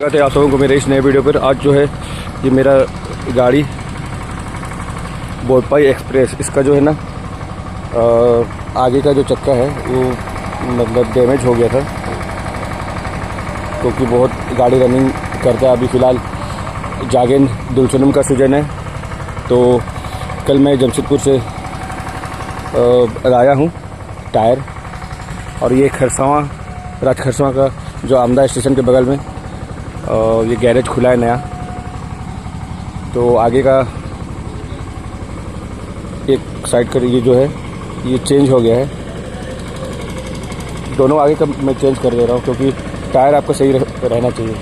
कहते हैं आप लोगों को मेरे इस नए वीडियो पर। आज जो है ये मेरा गाड़ी बोईपाई एक्सप्रेस, इसका जो है ना आगे का जो चक्का है वो मतलब डैमेज हो गया था, क्योंकि बहुत गाड़ी रनिंग करता है। अभी फ़िलहाल जागेन दुलसनम का सीजन है, तो कल मैं जमशेदपुर से लाया हूँ टायर, और ये खरसावां का जो आमदा स्टेशन के बगल में ये गैरेज खुला है नया। तो आगे का एक साइड का ये जो है ये चेंज हो गया है, दोनों आगे का मैं चेंज कर दे रहा हूँ, क्योंकि टायर आपका सही रहना चाहिए।